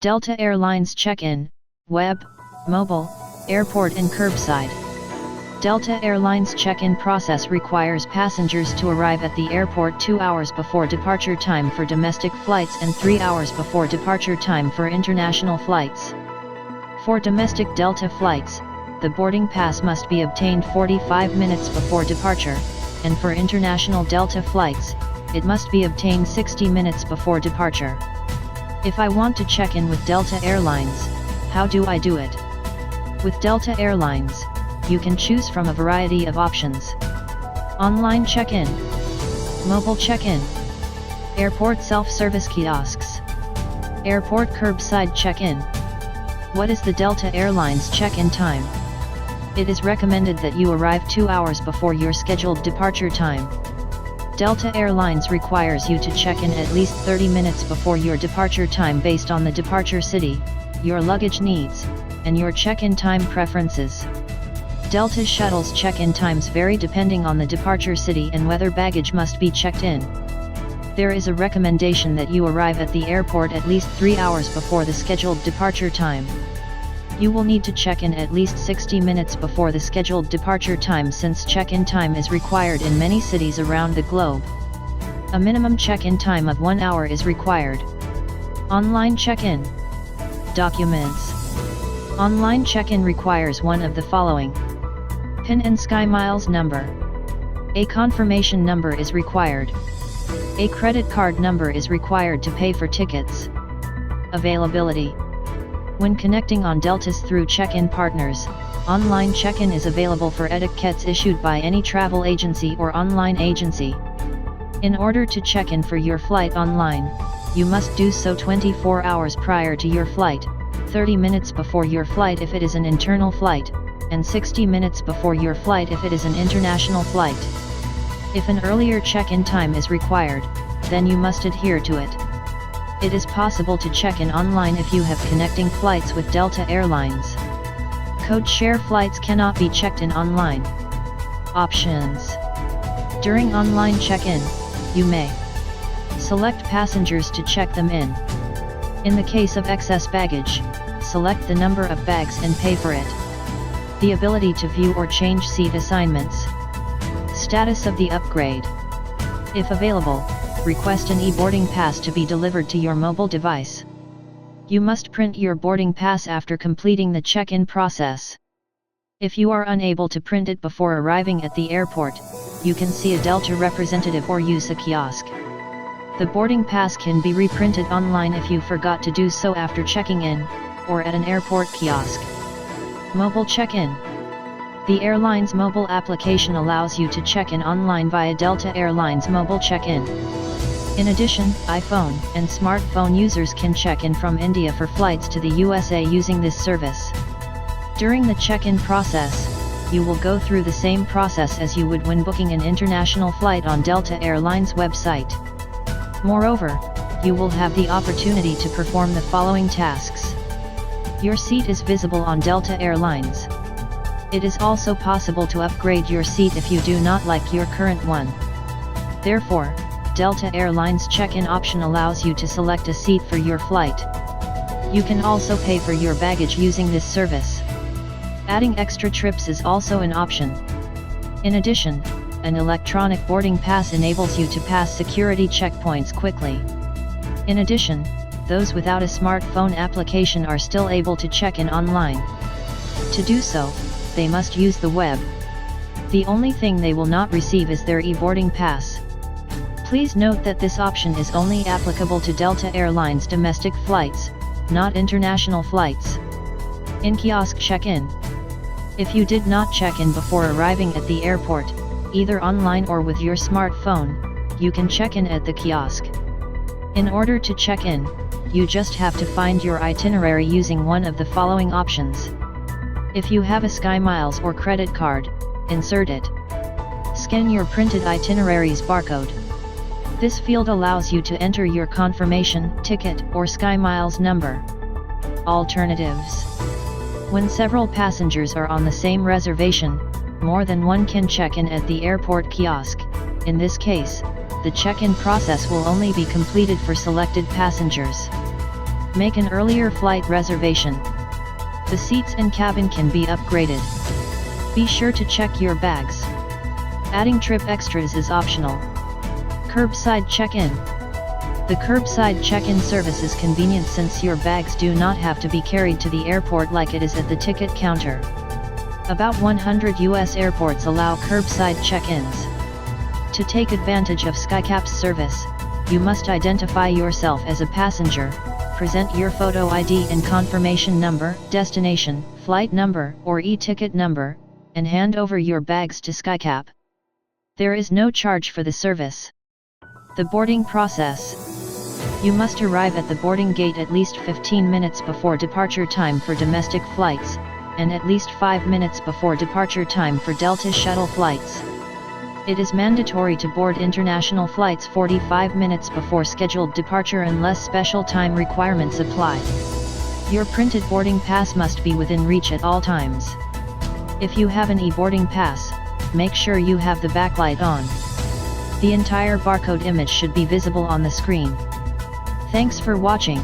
Delta Airlines check-in, web, mobile, airport and curbside. Delta Airlines check-in process requires passengers to arrive at the airport 2 hours before departure time for domestic flights and 3 hours before departure time for international flights. For domestic Delta flights, the boarding pass must be obtained 45 minutes before departure, and for international Delta flights, it must be obtained 60 minutes before departure. If I want to check in with Delta Airlines, how do I do it? With Delta Airlines, you can choose from a variety of options. Online check-in, mobile check-in, airport self-service kiosks, airport curbside check-in. What is the Delta Airlines check-in time? It is recommended that you arrive 2 hours before your scheduled departure time. Delta Airlines requires you to check in at least 30 minutes before your departure time based on the departure city, your luggage needs, and your check-in time preferences. Delta shuttles check-in times vary depending on the departure city and whether baggage must be checked in. There is a recommendation that you arrive at the airport at least 3 hours before the scheduled departure time. You will need to check in at least 60 minutes before the scheduled departure time since check-in time is required in many cities around the globe. A minimum check-in time of 1 hour is required. Online check-in. Documents. Online check-in requires one of the following: PIN and SkyMiles number. A confirmation number is required. A credit card number is required to pay for tickets. Availability. When connecting on Deltas through check-in partners, online check-in is available for etiquettes issued by any travel agency or online agency. In order to check in for your flight online, you must do so 24 hours prior to your flight, 30 minutes before your flight if it is an internal flight, and 60 minutes before your flight if it is an international flight. If an earlier check-in time is required, then you must adhere to it. It is possible to check in online if you have connecting flights with Delta Airlines. Code share flights cannot be checked in online. Options. During online check-in, you may select passengers to check them in. In the case of excess baggage, select the number of bags and pay for it. The ability to view or change seat assignments. Status of the upgrade. If available, request an e-boarding pass to be delivered to your mobile device. You must print your boarding pass after completing the check-in process. If you are unable to print it before arriving at the airport, you can see a Delta representative or use a kiosk. The boarding pass can be reprinted online if you forgot to do so after checking in, or at an airport kiosk. Mobile check-in. The airline's mobile application allows you to check in online via Delta Airlines mobile check-in. In addition, iPhone and smartphone users can check in from India for flights to the USA using this service. During the check-in process, you will go through the same process as you would when booking an international flight on Delta Airlines website. Moreover, you will have the opportunity to perform the following tasks. Your seat is visible on Delta Airlines. It is also possible to upgrade your seat if you do not like your current one. Therefore, Delta Airlines check-in option allows you to select a seat for your flight. You can also pay for your baggage using this service. Adding extra trips is also an option. In addition, an electronic boarding pass enables you to pass security checkpoints quickly. In addition, those without a smartphone application are still able to check in online. To do so, they must use the web. The only thing they will not receive is their e-boarding pass. Please note that this option is only applicable to Delta Airlines domestic flights, not international flights. In kiosk check-in. If you did not check in before arriving at the airport, either online or with your smartphone, you can check in at the kiosk. In order to check in, you just have to find your itinerary using one of the following options. If you have a SkyMiles or credit card, insert it. Scan your printed itinerary's barcode. This field allows you to enter your confirmation, ticket, or SkyMiles number. Alternatives. When several passengers are on the same reservation, more than one can check in at the airport kiosk. In this case, the check-in process will only be completed for selected passengers. Make an earlier flight reservation. The seats and cabin can be upgraded. Be sure to check your bags. Adding trip extras is optional. Curbside check-in. The curbside check-in service is convenient since your bags do not have to be carried to the airport like it is at the ticket counter. About 100 US airports allow curbside check-ins. To take advantage of SkyCap's service, you must identify yourself as a passenger, present your photo ID and confirmation number, destination, flight number, or e-ticket number, and hand over your bags to SkyCap. There is no charge for the service. The boarding process. You must arrive at the boarding gate at least 15 minutes before departure time for domestic flights, and at least 5 minutes before departure time for Delta shuttle flights. It is mandatory to board international flights 45 minutes before scheduled departure unless special time requirements apply. Your printed boarding pass must be within reach at all times. If you have an e-boarding pass, make sure you have the backlight on. The entire barcode image should be visible on the screen. Thanks for watching.